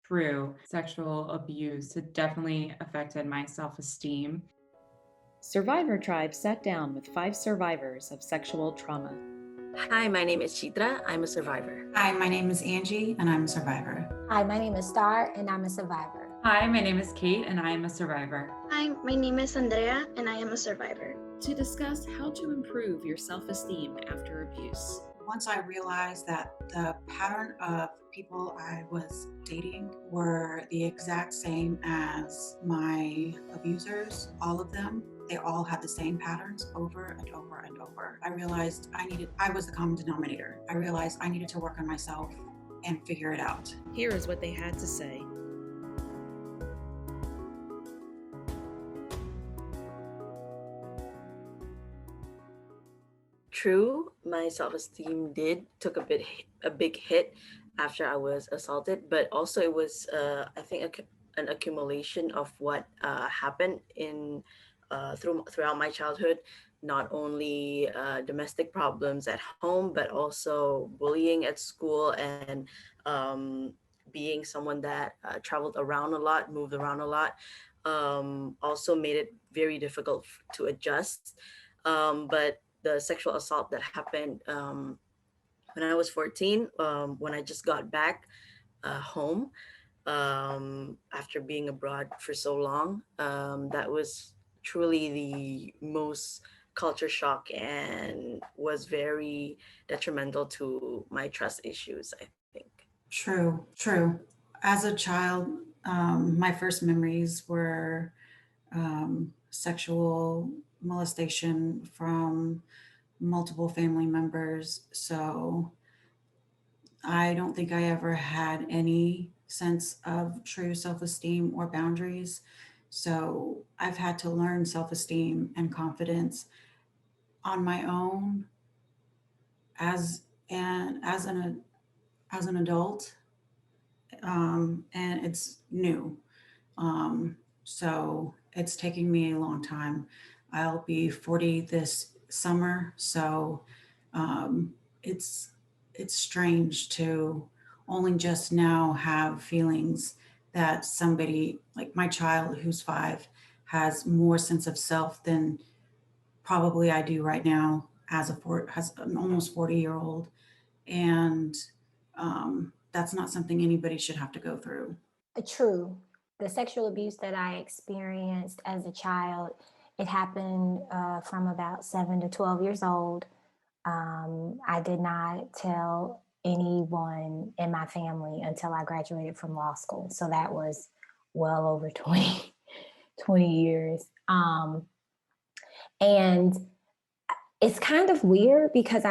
True. Sexual abuse, it definitely affected my self-esteem. Survivor Tribe sat down with 5 survivors of sexual trauma. Hi, my name is Citra. I'm a survivor. Hi, my name is Anji, and I'm a survivor. Hi, my name is Starr, and I'm a survivor. Hi, my name is Kate, and I am a survivor. Hi, my name is Andrea, and I am a survivor. To discuss how to improve your self-esteem after abuse. Once I realized that the pattern of people I was dating were the exact same as my abusers, all of them, they all had the same patterns over and over and over. I realized I was the common denominator. I realized I needed to work on myself and figure it out. Here is what they had to say. True, my self-esteem took a big hit after I was assaulted, but also it was I think an accumulation of what happened throughout my childhood. Not only domestic problems at home, but also bullying at school and being someone that traveled around a lot, moved around a lot, also made it very difficult to adjust. But the sexual assault that happened when I was 14, when I just got back home after being abroad for so long, that was truly the most culture shock and was very detrimental to my trust issues, I think. True. As a child, my first memories were sexual molestation from multiple family members. So I don't think I ever had any sense of true self esteem or boundaries. So I've had to learn self esteem and confidence on my own as an adult, and it's new. So it's taking me a long time. I'll be 40 this summer, so it's strange to only just now have feelings that somebody like my child who's 5 has more sense of self than probably I do right now as an almost 40-year-old, and that's not something anybody should have to go through. True. The sexual abuse that I experienced as a child, it happened from about 7 to 12 years old. I did not tell anyone in my family until I graduated from law school. So that was well over 20 years. And it's kind of weird because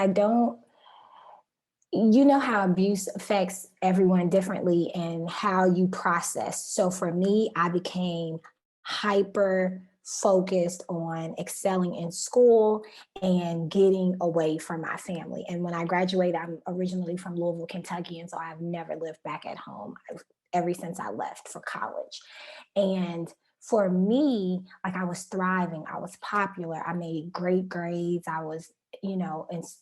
you know how abuse affects everyone differently and how you process. So for me, I became hyper focused on excelling in school and getting away from my family. And when I graduated, I'm originally from Louisville, Kentucky, and so I've never lived back at home ever since I left for college. And for me, like I was thriving, I was popular, I made great grades, I was,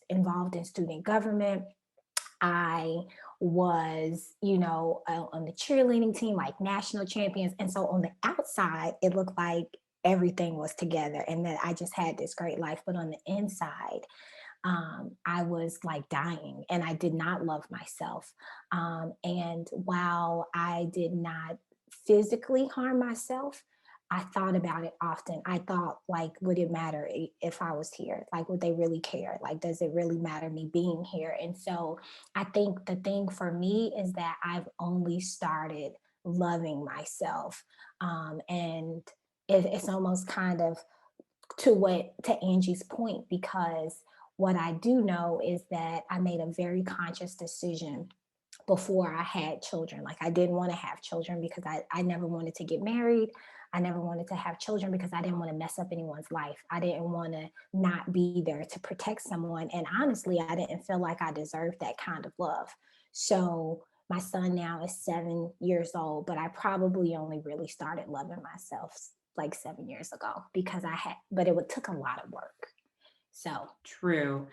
involved in student government. I was, on the cheerleading team, like national champions. And so on the outside, it looked like everything was together and that I just had this great life. But on the inside, I was like dying and I did not love myself. And while I did not physically harm myself, I thought about it often. I thought, like, would it matter if I was here? Like, would they really care? Like, does it really matter me being here? And so I think the thing for me is that I've only started loving myself. And it's almost kind of to Angie's point, because what I do know is that I made a very conscious decision before I had children. Like I didn't want to have children because I never wanted to get married. I never wanted to have children because I didn't want to mess up anyone's life. I didn't want to not be there to protect someone. And honestly, I didn't feel like I deserved that kind of love. So my son now is 7 years old, but I probably only really started loving myself like 7 years ago because but it took a lot of work. So True.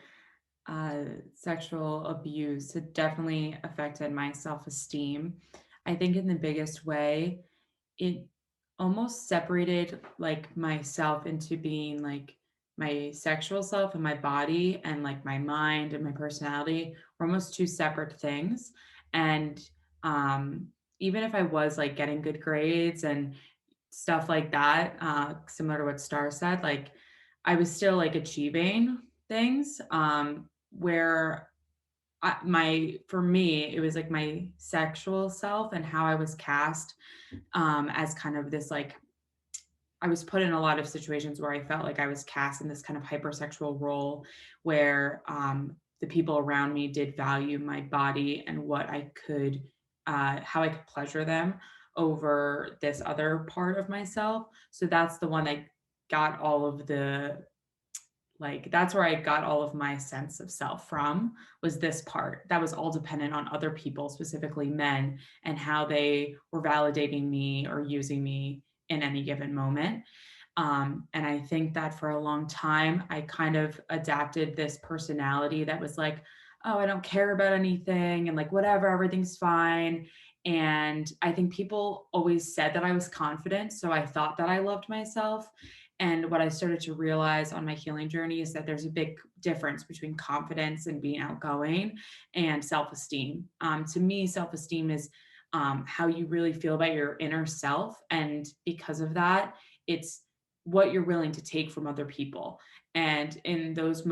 Sexual abuse, it definitely affected my self-esteem. I think in the biggest way, it almost separated like myself into being like my sexual self and my body and like my mind and my personality were almost two separate things. And um, even if I was like getting good grades and stuff like that, similar to what Starr said, like I was still like achieving things where for me, it was like my sexual self and how I was cast as kind of this like I was put in a lot of situations where I felt like I was cast in this kind of hypersexual role where the people around me did value my body and what I could, how I could pleasure them over this other part of myself. So that's the one I got all of the like that's where I got all of my sense of self from, was this part that was all dependent on other people, specifically men, and how they were validating me or using me in any given moment. And I think that for a long time I kind of adapted this personality that was like, oh, I don't care about anything and like whatever, everything's fine. And I think people always said that I was confident, so I thought that I loved myself. And what I started to realize on my healing journey is that there's a big difference between confidence and being outgoing and self-esteem. To me, self-esteem is how you really feel about your inner self. And because of that, it's what you're willing to take from other people. And in those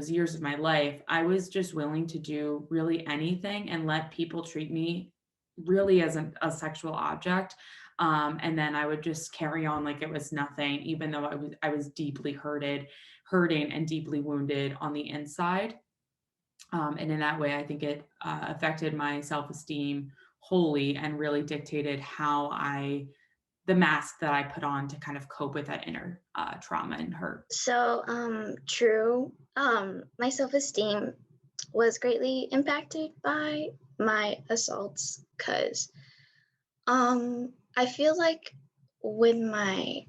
years of my life, I was just willing to do really anything and let people treat me really as a sexual object. And then I would just carry on like it was nothing, even though I was deeply hurting and deeply wounded on the inside. And in that way, I think it affected my self-esteem wholly and really dictated the mask that I put on to kind of cope with that inner trauma and hurt. So, true. My self-esteem was greatly impacted by my assaults because I feel like when my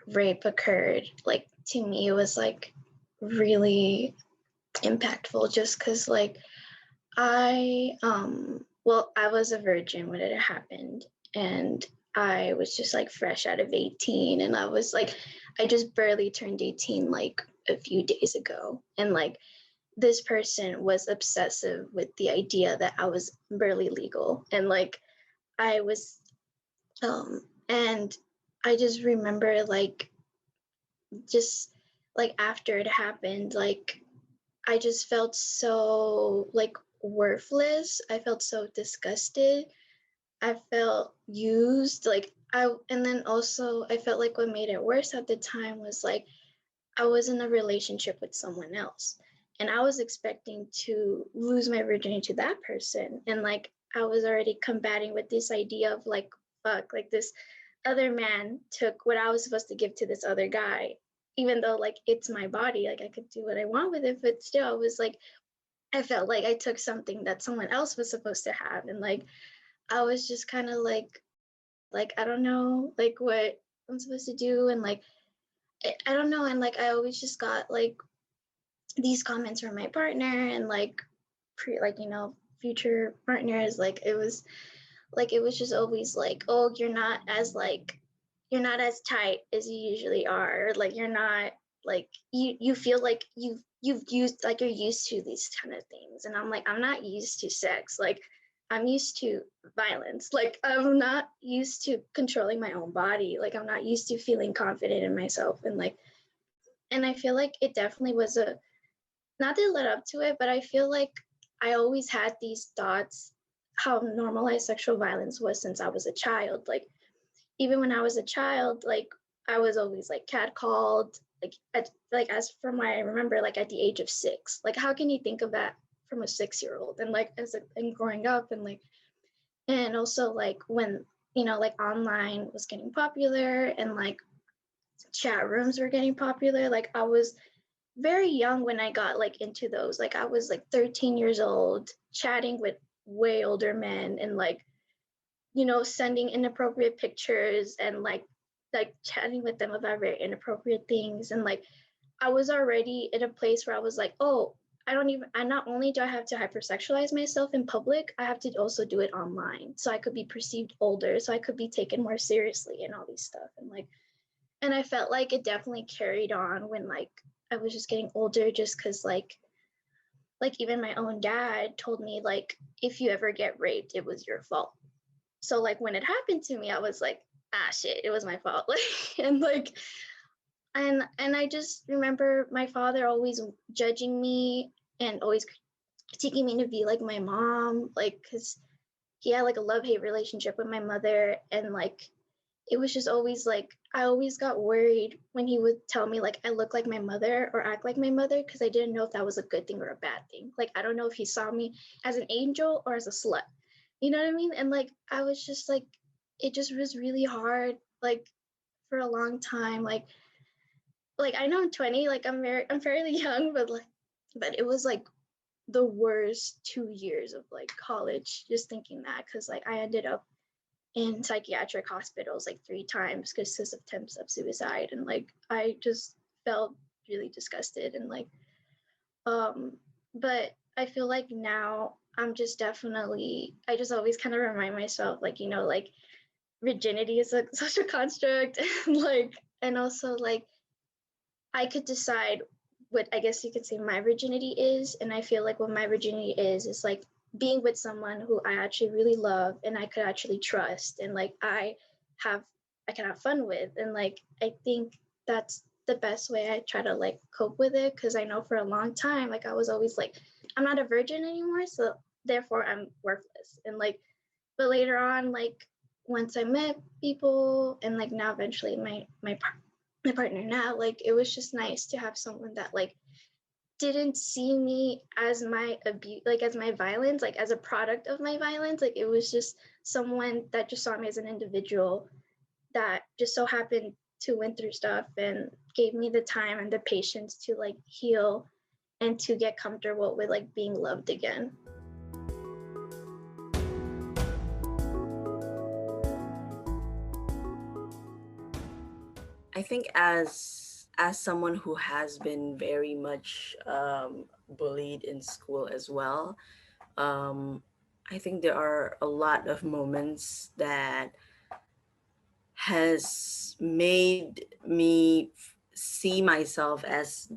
rape occurred, like to me, it was like really impactful just because like I was a virgin when it happened, and I was just like fresh out of 18, and I just barely turned 18 like a few days ago, and like this person was obsessive with the idea that I was barely legal, and like I was and I just remember like just like after it happened, like I just felt so like worthless. I felt so disgusted. I felt used. And then also I felt like what made it worse at the time was like I was in a relationship with someone else. And I was expecting to lose my virginity to that person. And like I was already combating with this idea of like, fuck, like this other man took what I was supposed to give to this other guy, even though like it's my body, like I could do what I want with it, but still I was like, I felt like I took something that someone else was supposed to have. And like I was just kind of like I don't know like what I'm supposed to do. And like I don't know. And like I always just got like these comments from my partner and like future partners. Like it was just always like, oh, you're not as tight as you usually are, or like you're not like you feel like you've used like you're used to these kind of things. And I'm like, I'm not used to sex. Like I'm used to violence. Like I'm not used to controlling my own body. Like I'm not used to feeling confident in myself. And I feel like it definitely was not that it led up to it, but I feel like I always had these thoughts how normalized sexual violence was since I was a child. Like even when I was a child, like I was always like catcalled, as from what I remember, like at the age of 6. Like how can you think of that from a 6-year-old? And like and growing up and also like when like online was getting popular and like chat rooms were getting popular, like I was very young when I got like into those. Like I was like 13 years old, chatting with way older men and like, sending inappropriate pictures and like chatting with them about very inappropriate things. And like I was already in a place where I was like, oh, I don't even, and not only do I have to hypersexualize myself in public, I have to also do it online. So I could be perceived older, so I could be taken more seriously and all these stuff. And like, and I felt like it definitely carried on when like I was just getting older, just because like even my own dad told me like if you ever get raped, it was your fault. So like when it happened to me, I was like, ah shit, it was my fault. Like and like and I just remember my father always judging me and always critiquing me to be like my mom, like because he had like a love-hate relationship with my mother, and like it was just always like I always got worried when he would tell me like I look like my mother or act like my mother, because I didn't know if that was a good thing or a bad thing. Like I don't know if he saw me as an angel or as a slut. You know what I mean? And like I was just like it just was really hard like for a long time. Like I know I'm 20, like I'm fairly young, but it was like the worst 2 years of like college just thinking that, because like I ended up in psychiatric hospitals like 3 times because of attempts of suicide, and like I just felt really disgusted and like um but I feel like now I'm just definitely I just always kind of remind myself like like virginity is such a construct and like and also like I could decide what I guess you could say my virginity is. And I feel like what my virginity is like being with someone who I actually really love and I could actually trust and like have I can have fun with. And like I think that's the best way I try to like cope with it, because I know for a long time like I was always like I'm not a virgin anymore, so therefore I'm worthless. And like but later on like once I met people and like now eventually my partner now, like it was just nice to have someone that like didn't see me as my abuse, like as my violence, like as a product of my violence. Like it was just someone that just saw me as an individual that just so happened to went through stuff and gave me the time and the patience to like heal and to get comfortable with like being loved again. I think as someone who has been very much bullied in school as well, um, I think there are a lot of moments that has made me see myself as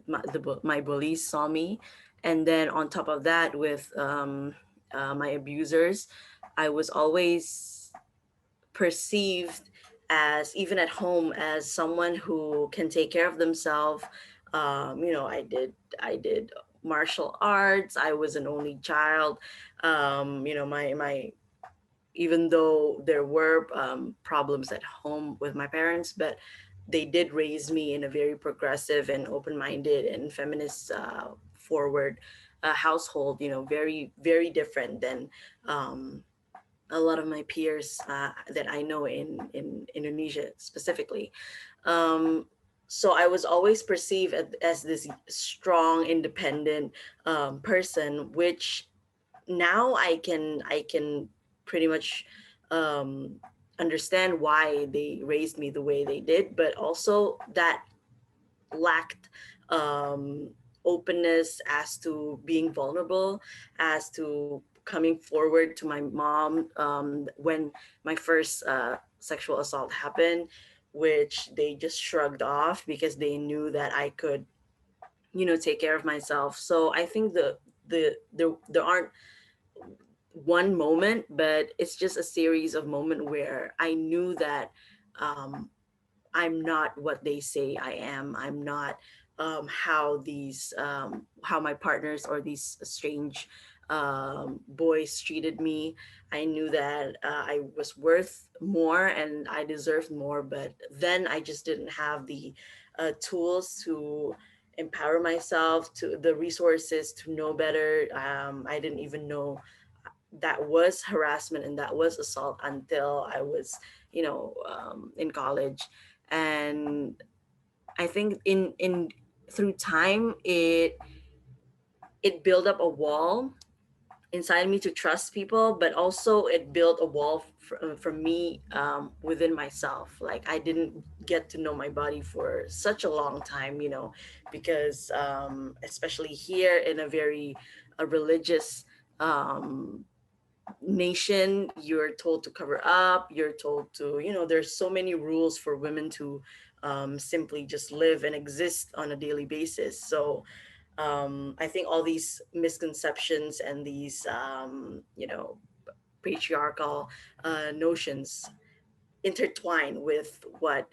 my bullies saw me, and then on top of that, with my abusers, I was always perceived as, even at home, as someone who can take care of themselves. I did martial arts. I was an only child. My even though there were problems at home with my parents, but they did raise me in a very progressive and open-minded and feminist forward household. Very, very different than a lot of my peers that I know in Indonesia specifically. Um, so I was always perceived as this strong, independent person, which now I can pretty much um, understand why they raised me the way they did, but also that lacked openness as to being vulnerable, as to coming forward to my mom when my first sexual assault happened, which they just shrugged off because they knew that I could, take care of myself. So I think there aren't one moment, but it's just a series of moments where I knew that um, I'm not what they say I am. I'm not how my partners or these strange boys treated me. I knew that I was worth more and I deserved more, but then I just didn't have the tools to empower myself, to the resources to know better. I didn't even know that was harassment and that was assault until I was, in college. And I think in through time, it built up a wall inside me to trust people, but also it built a wall for me within myself. Like I didn't get to know my body for such a long time, because especially here in a very religious um, nation, you're told to cover up, you're told to, there's so many rules for women to simply just live and exist on a daily basis. So I think all these misconceptions and these, patriarchal notions intertwine with what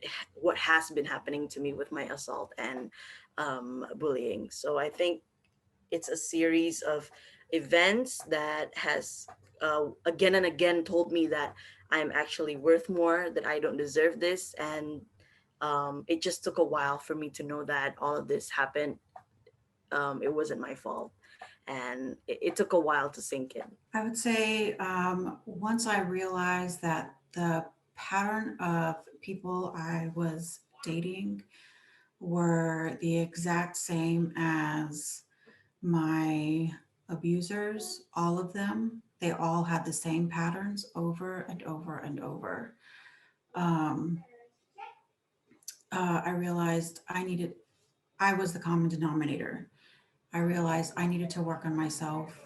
has been happening to me with my assault and bullying. So I think it's a series of events that has again and again told me that I'm actually worth more, that I don't deserve this, and it just took a while for me to know that all of this happened. It wasn't my fault, and it took a while to sink in. I would say once I realized that the pattern of people I was dating were the exact same as my abusers, all of them, they all had the same patterns over and over and over. Um, I realized I was the common denominator. I realized I needed to work on myself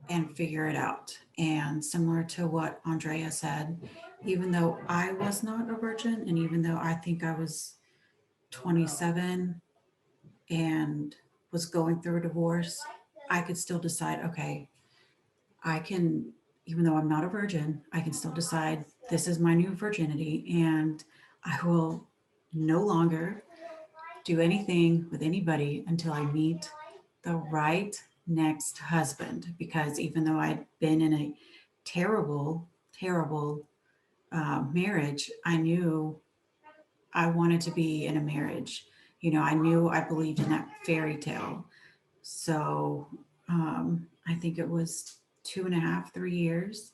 and figure it out. And similar to what Andrea said, even though I was not a virgin, and even though I think I was 27 and was going through a divorce, I could still decide, okay, I can, even though I'm not a virgin, I can still decide this is my new virginity, and I will no longer do anything with anybody until I meet the right next husband. Because even though I'd been in a terrible, terrible marriage, I knew I wanted to be in a marriage. I knew I believed in that fairy tale. So I think it was 2.5, 3 years.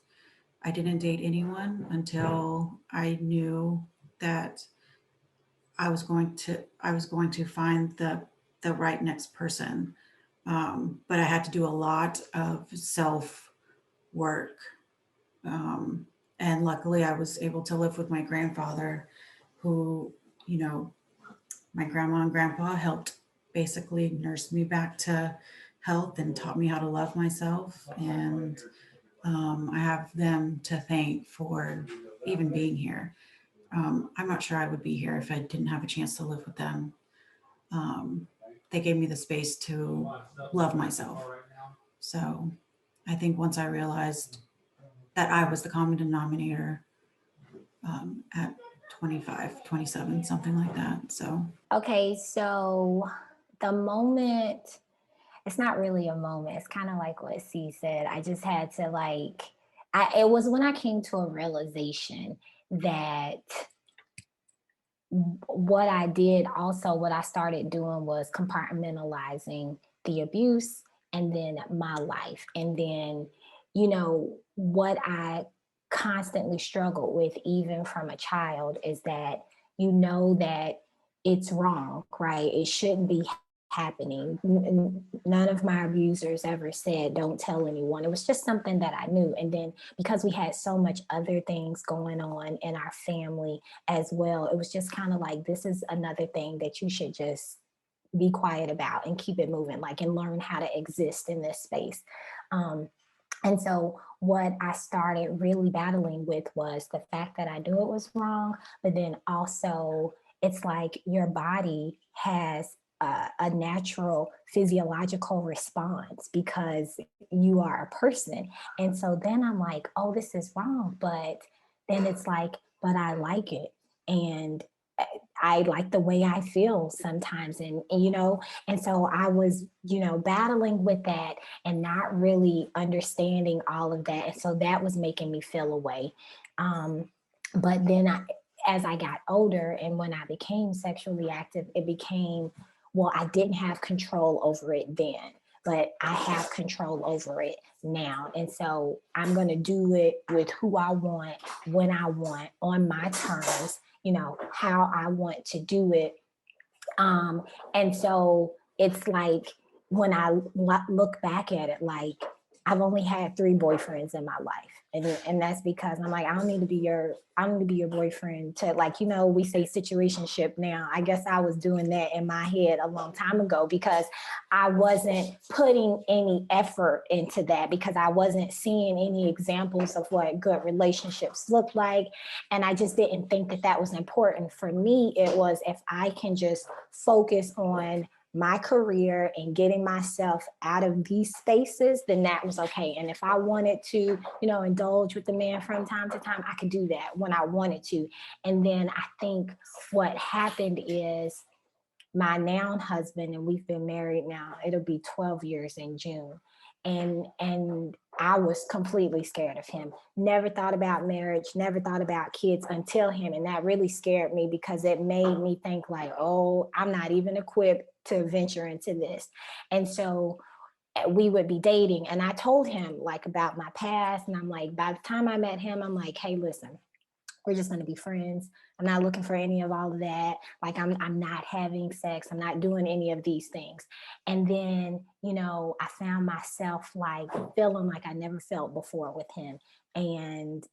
I didn't date anyone until I knew that I was going to find the right next person. But I had to do a lot of self work. Um, and luckily, I was able to live with my grandfather, who, you know, my grandma and grandpa helped basically nurse me back to health and taught me how to love myself. And I have them to thank for even being here. I'm not sure I would be here if I didn't have a chance to live with them. Um, they gave me the space to love myself. So I think once I realized that I was the common denominator at 25, 27, something like that. So Okay, so the moment, it's not really a moment. It's kind of like what C said. I just had to it was when I came to a realization that what I did also, what I started doing was compartmentalizing the abuse and then my life. And then, what I constantly struggled with, even from a child, is that that it's wrong, right? It shouldn't be happening. None of my abusers ever said, don't tell anyone. It was just something that I knew. And then because we had so much other things going on in our family as well, it was just kind of like, this is another thing that you should just be quiet about and keep it moving, and learn how to exist in this space. And so what I started really battling with was the fact that I knew it was wrong, but then also it's like your body has a natural physiological response because you are a person. And so then I'm like, oh, this is wrong. But then it's like, but I like it. And I like the way I feel sometimes. And so I was, battling with that and not really understanding all of that. And so that was making me feel away. But then as I got older and when I became sexually active, it became, well, I didn't have control over it then, but I have control over it now. And so I'm going to do it with who I want, when I want, on my terms, how I want to do it. And so it's like, when I look back at it, I've only had 3 boyfriends in my life. And that's because I'm like, I don't need to be your boyfriend to, like, we say situationship now. I guess I was doing that in my head a long time ago because I wasn't putting any effort into that, because I wasn't seeing any examples of what good relationships look like. And I just didn't think that that was important. For me, it was, if I can just focus on my career and getting myself out of these spaces, then that was okay. And if I wanted to, indulge with the man from time to time, I could do that when I wanted to. And then I think what happened is my now husband, and we've been married now, it'll be 12 years in June. And I was completely scared of him. Never thought about marriage, never thought about kids until him. And that really scared me because it made me think like, oh, I'm not even equipped to venture into this. And so we would be dating, and I told him like about my past. And I'm like, by the time I met him, I'm like, hey, listen, we're just going to be friends. I'm not looking for any of all of that. Like, I'm not having sex. I'm not doing any of these things. And then, I found myself like feeling like I never felt before with him, and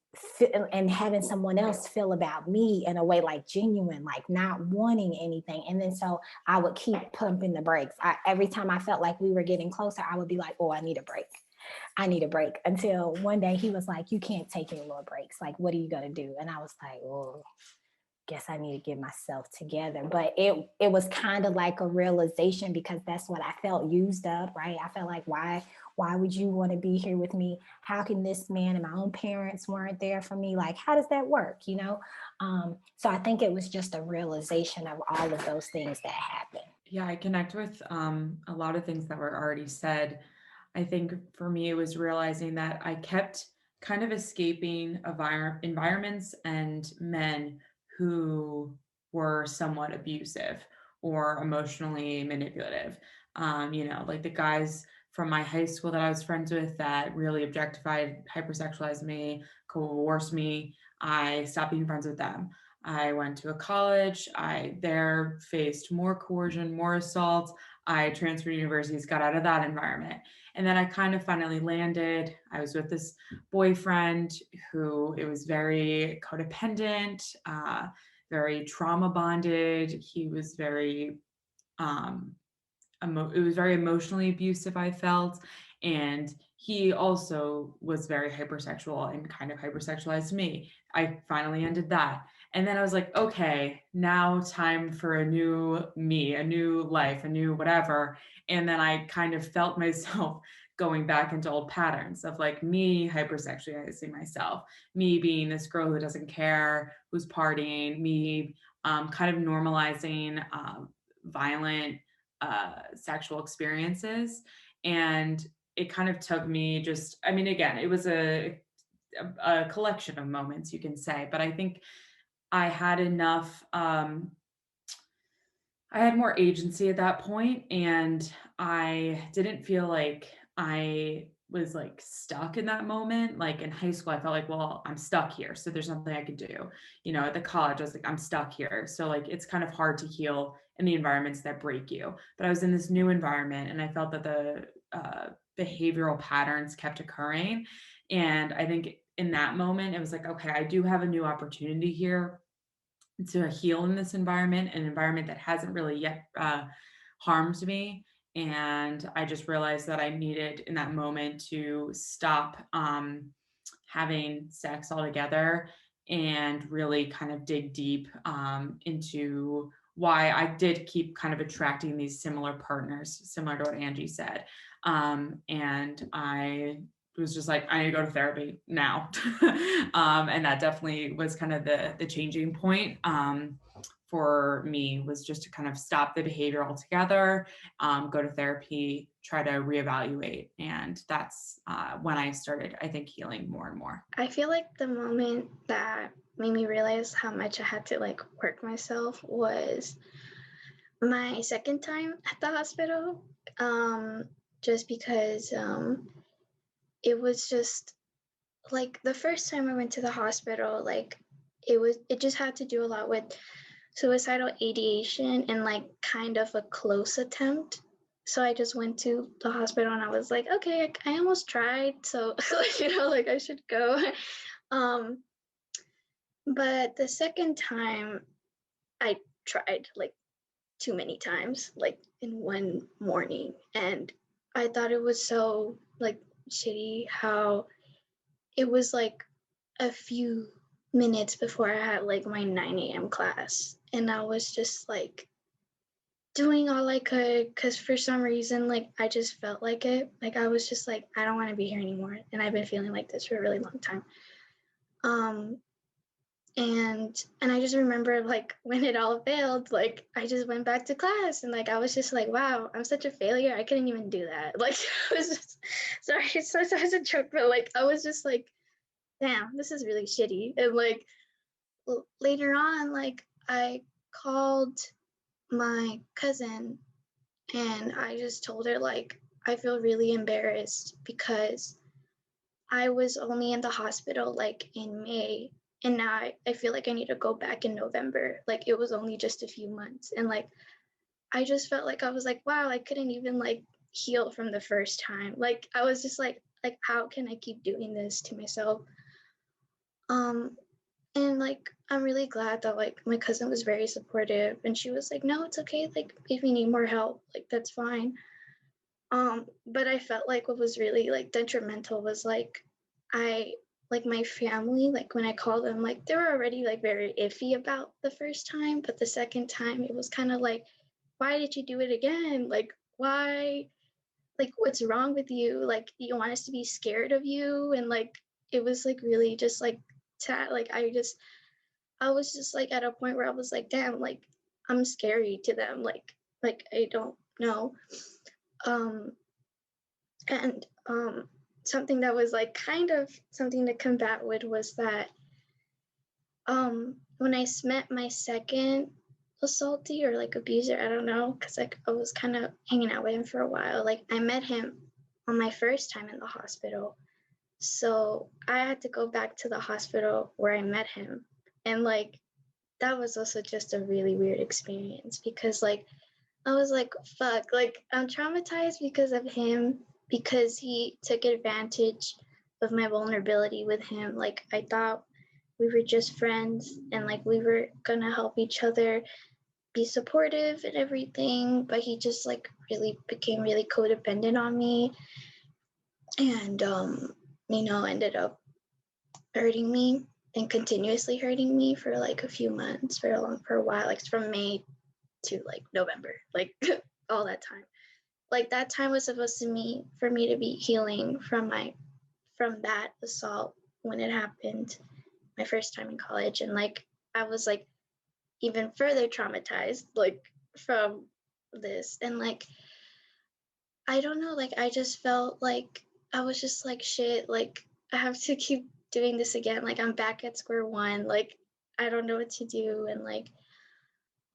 having someone else feel about me in a way like genuine, like not wanting anything. And then so I would keep pumping the brakes. Every time I felt like we were getting closer, I would be like, oh, I need a break. I need a break, until one day he was like, you can't take any more breaks. Like, what are you going to do? And I was like, oh, guess I need to get myself together. But it was kind of like a realization, because that's what I felt used up, right? I felt like, why would you want to be here with me? How can this man, and my own parents weren't there for me? Like, how does that work? So I think it was just a realization of all of those things that happened. Yeah, I connect with a lot of things that were already said. I think for me, it was realizing that I kept kind of escaping environments and men who were somewhat abusive or emotionally manipulative. Like the guys from my high school that I was friends with that really objectified, hypersexualized me, coerced me. I stopped being friends with them. I went to a college. I there faced more coercion, more assault. I transferred universities, got out of that environment. And then I kind of finally landed. I was with this boyfriend who it was very codependent, very trauma bonded. He was very, it was very emotionally abusive, I felt. And he also was very hypersexual and kind of hypersexualized me. I finally ended that. And then I was like, okay, now time for a new me, a new life, a new whatever. And then I kind of felt myself going back into old patterns of like me hypersexualizing myself, me being this girl who doesn't care, who's partying, me kind of normalizing violent sexual experiences. And it kind of took me again, it was a collection of moments, you can say, but I think I had enough, I had more agency at that point, and I didn't feel like I was like stuck in that moment. Like in high school, I felt like, well, I'm stuck here, so there's nothing I could do. At the college, I was like, I'm stuck here. So like it's kind of hard to heal in the environments that break you. But I was in this new environment, and I felt that the behavioral patterns kept occurring. And I think in that moment, it was like, okay, I do have a new opportunity here to heal in this environment, an environment that hasn't really yet harmed me. And I just realized that I needed in that moment to stop having sex altogether and really kind of dig deep into why I did keep kind of attracting these similar partners, similar to what Anji said. And I was just like, I need to go to therapy now. And that definitely was kind of the changing point for me, was just to kind of stop the behavior altogether, go to therapy, try to reevaluate. And that's when I started, I think, healing more and more. I feel like the moment that made me realize how much I had to like work myself was my second time at the hospital. Just because it was just like the first time I went to the hospital, like it just had to do a lot with suicidal ideation and like kind of a close attempt. so I just went to the hospital and I was like, okay, I almost tried, so like I should go. um but the second time I tried like too many times, like in one morning, and I thought it was so like shitty how it was like a few minutes before I had like my 9 a.m. class, and I was just like doing all I could because for some reason, like I just felt like it. Like I was just like, I don't want to be here anymore, and I've been feeling like this for a really long time. Um, and I just remember like when it all failed, like I just went back to class and like I was just like, wow, I'm such a failure. I couldn't even do that. Like I was just sorry, it's so as a joke, but like I was just like, damn, this is really shitty. And like later on, like I called my cousin and I just told her like I feel really embarrassed because I was only in the hospital like in May, and now I feel like I need to go back in November. Like it was only just a few months. And like I just felt like I was like, wow, I couldn't even like heal from the first time. Like I was just like how can I keep doing this to myself? Um and like I'm really glad that like my cousin was very supportive and she was like, no, it's okay, like if you need more help, like that's fine. But I felt like what was really like detrimental was like I like my family, like when I called them, like they were already like very iffy about the first time, but the second time it was kind of like, why did you do it again? Like why, like what's wrong with you? Like you want us to be scared of you? And like it was like really just like like I was just like at a point where I was like, damn, like I'm scary to them. Like I don't know. Um and something that was like kind of something to combat with was that when I met my second assaultee or like abuser, I don't know, because like I was kind of hanging out with him for a while. Like I met him on my first time in the hospital, so I had to go back to the hospital where I met him, and like that was also just a really weird experience because like I was like, fuck, like I'm traumatized because of him, because he took advantage of my vulnerability with him. Like I thought we were just friends and like we were gonna help each other, be supportive and everything, but he just like really became really codependent on me and ended up hurting me and continuously hurting me for like a few months, for a while, like from May to like November, like all that time. Like that time was supposed to me for me to be healing from that assault when it happened my first time in college, and like I was like even further traumatized like from this, and like I don't know, like I just felt like I was just like shit, like I have to keep doing this again, like I'm back at square one, like I don't know what to do. And like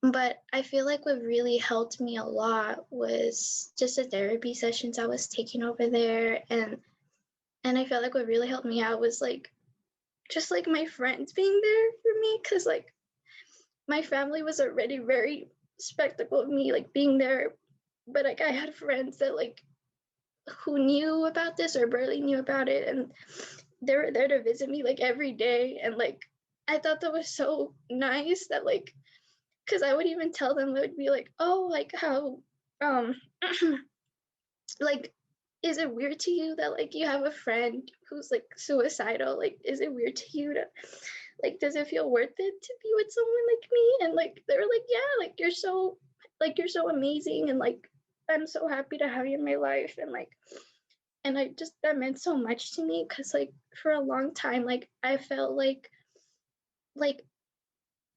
but I feel like what really helped me a lot was just the therapy sessions I was taking over there. And I felt like what really helped me out was like just like my friends being there for me, because like my family was already very skeptical of me like being there, but like I had friends that like who knew about this or barely knew about it, and they were there to visit me like every day. And like I thought that was so nice that like, because I would even tell them, I would be like, oh, like how um like is it weird to you that like you have a friend who's like suicidal? Like is it weird to you to like, does it feel worth it to be with someone like me? And like they were like, yeah, like you're so amazing, and like I'm so happy to have you in my life. And I just, that meant so much to me, because like for a long time like I felt like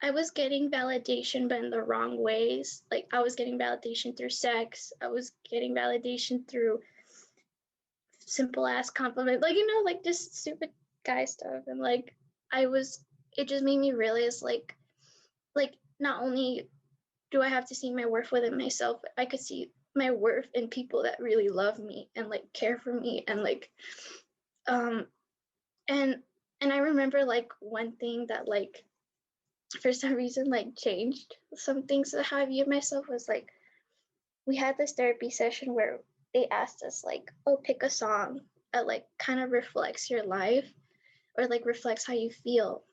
I was getting validation, but in the wrong ways. Like I was getting validation through sex. I was getting validation through simple ass compliment, like like just stupid guy stuff. And like I was, it just made me realize like not only do I have to see my worth within myself, but I could see my worth in people that really love me and like care for me. And like um and and I remember like one thing that like for some reason like changed some things that how I viewed myself was like we had this therapy session where they asked us like, oh, pick a song that like kind of reflects your life or like reflects how you feel.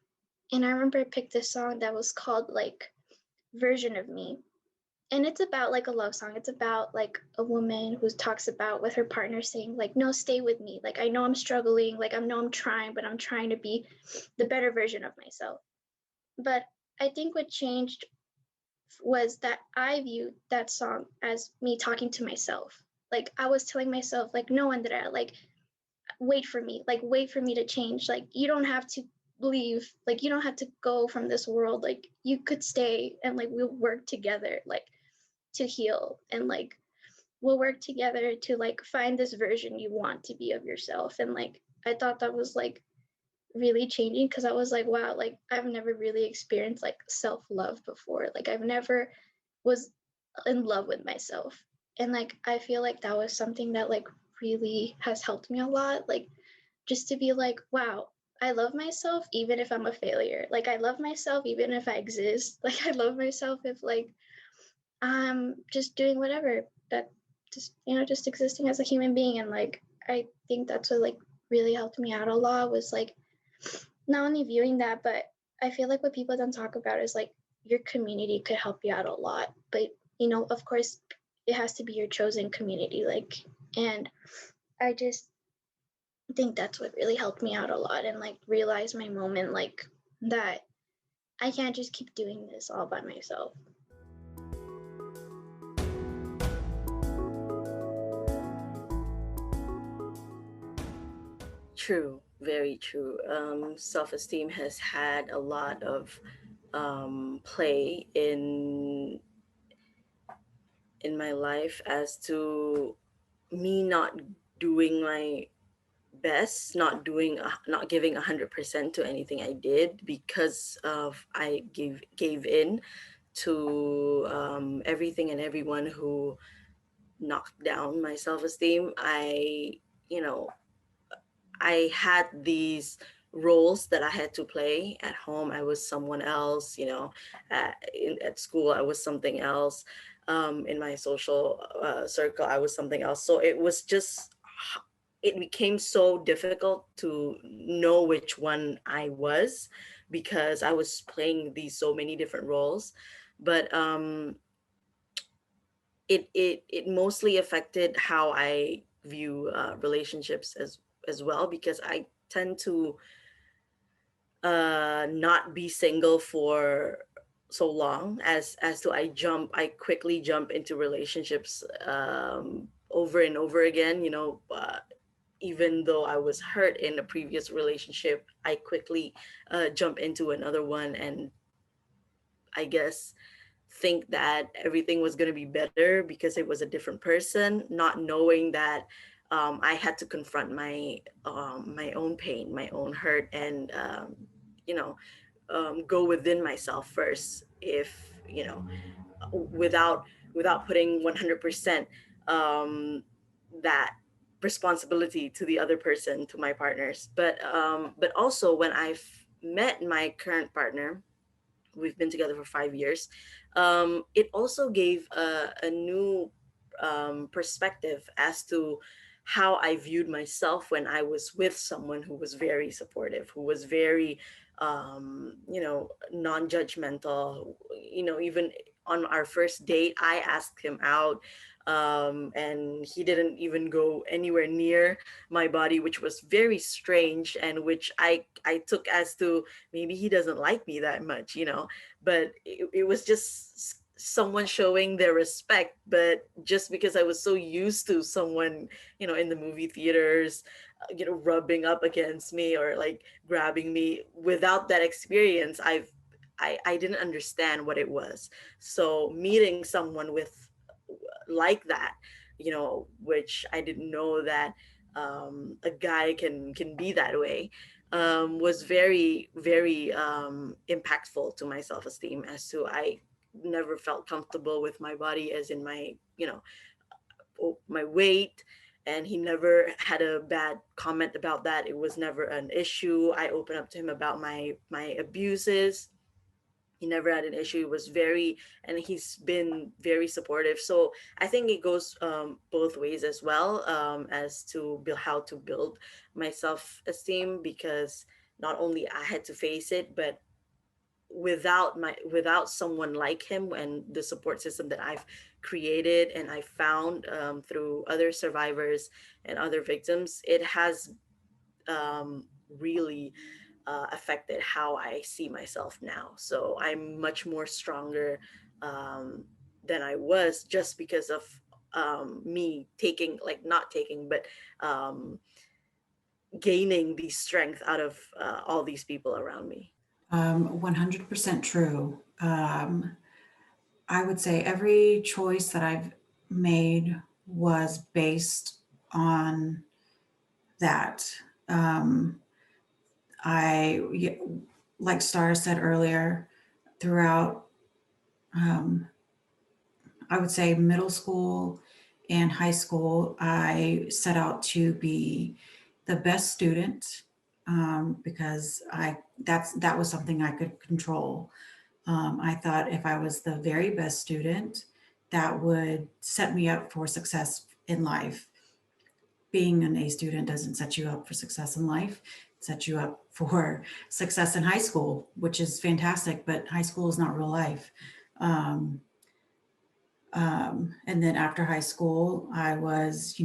And I remember I picked this song that was called like Version of Me. And it's about like a love song. It's about like a woman who talks about with her partner saying like, no, stay with me. Like, I know I'm struggling, like I know I'm trying, but I'm trying to be the better version of myself. But I think what changed was that I viewed that song as me talking to myself. Like I was telling myself, like, no, Andrea, like, wait for me to change. Like, you don't have to leave. Like, you don't have to go from this world. Like, you could stay and like we'll work together, like, to heal and like we'll work together to like find this version you want to be of yourself. And like, I thought that was like really changing because I was like, wow, like I've never really experienced like self-love before. Like I've never was in love with myself. And like I feel like that was something that like really has helped me a lot. Like just to be like, wow, I love myself even if I'm a failure. Like I love myself even if I exist. Like I love myself if like I'm just doing whatever. That just just existing as a human being. And like I think that's what like really helped me out a lot was like not only viewing that, but I feel like what people don't talk about is like your community could help you out a lot. But of course, it has to be your chosen community. Like, and I just think that's what really helped me out a lot and like realize my moment, like that I can't just keep doing this all by myself. True, very true. Self-esteem has had a lot of play in my life as to me not doing my best, not giving 100% to anything I did because of I gave in to everything and everyone who knocked down my self-esteem. You know, I had these roles that I had to play. At home I was someone else, at school I was something else, in my social circle I was something else. So it became so difficult to know which one I was because I was playing these so many different roles. But it mostly affected how I view relationships as well, because I tend to not be single for so long as to I quickly jump into relationships over and over again, even though I was hurt in a previous relationship, I quickly jump into another one, and I guess think that everything was going to be better because it was a different person, not knowing that I had to confront my own pain, my own hurt, and you know go within myself first. If without putting 100% um, that responsibility to the other person, to my partners. But also when I've met my current partner, we've been together for 5 years. It also gave a new perspective as to how I viewed myself when I was with someone who was very supportive, who was very, non-judgmental. Even on our first date, I asked him out, and he didn't even go anywhere near my body, which was very strange, and which I took as to maybe he doesn't like me that much, but it was just someone showing their respect. But just because I was so used to someone, in the movie theaters, rubbing up against me or like grabbing me, without that experience, I didn't understand what it was. So meeting someone with like that, which I didn't know that a guy can be that way, was very, very impactful to my self-esteem, as to I never felt comfortable with my body, as in my, my weight. And he never had a bad comment about that. It was never an issue. I opened up to him about my abuses, He never had an issue. He was very, and he's been very supportive. So I think it goes both ways as well, as to build how to build my self-esteem, because not only I had to face it, but without someone like him and the support system that I've created and I found through other survivors and other victims, it has really affected how I see myself now. So I'm much more stronger um, than I was, just because of me taking, like, not taking, but um, gaining the strength out of all these people around me. 100% true. I would say every choice that I've made was based on that. Um, like Starr said earlier, throughout, um, I would say middle school and high school, I set out to be the best student, because that was something I could control. I thought if I was the very best student, that would set me up for success in life. Being an A student doesn't set you up for success in life. It sets you up for success in high school, which is fantastic, but high school is not real life. Um, and then after high school, I was,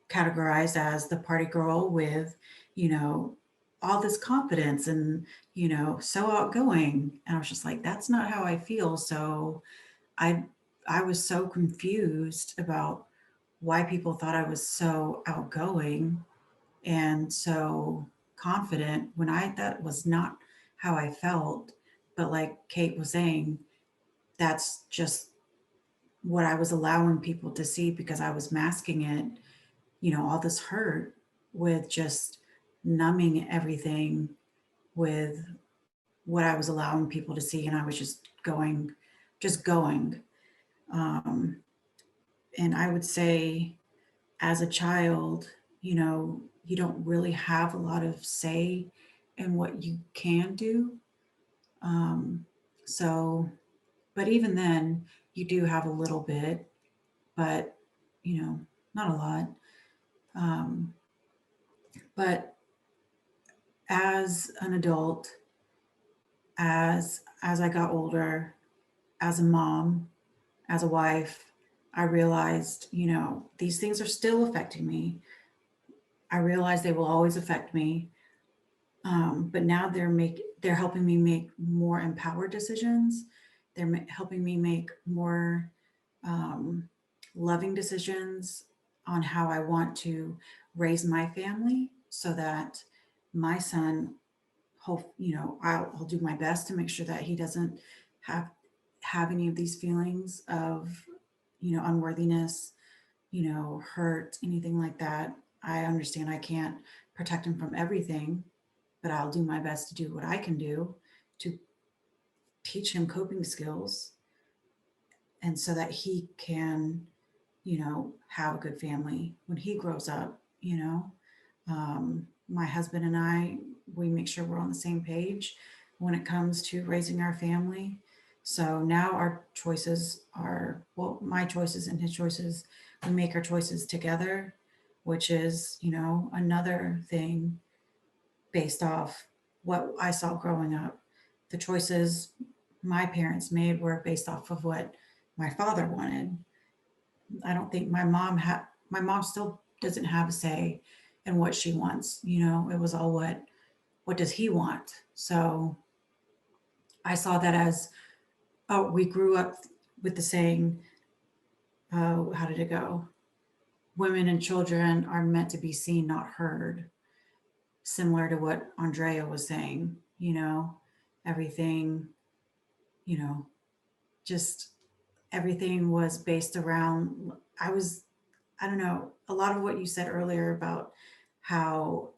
categorized as the party girl with, you know, all this confidence and, so outgoing. And I was just like, that's not how I feel. So I I was so confused about why people thought I was so outgoing and so confident when that was not how I felt. But like Kate was saying, that's just what I was allowing people to see because I was masking it, all this hurt with just numbing everything with what I was allowing people to see. And I was just going. Um, and I would say, as a child, you don't really have a lot of say in what you can do. Um, so, but even then, you do have a little bit, but, not a lot. Um, but as an adult, as I got older, as a mom, as a wife, I realized, these things are still affecting me. I realize they will always affect me. But now they're helping me make more empowered decisions. They're helping me make more um, loving decisions on how I want to raise my family, so that my son, hope I'll do my best to make sure that he doesn't have any of these feelings of unworthiness, hurt, anything like that. I understand I can't protect him from everything, but I'll do my best to do what I can do to teach him coping skills, and so that he can, have a good family when he grows up. My husband and I, we make sure we're on the same page when it comes to raising our family. So now our choices are, well, my choices and his choices, we make our choices together, which is, another thing based off what I saw growing up. The choices my parents made were based off of what my father wanted. I don't think my mom still doesn't have a say in what she wants. It was all what does he want? So I saw that as, oh, we grew up with the saying, how did it go? Women and children are meant to be seen, not heard. Similar to what Andrea was saying, everything, you know, just everything was based around, I don't know, a lot of what you said earlier about how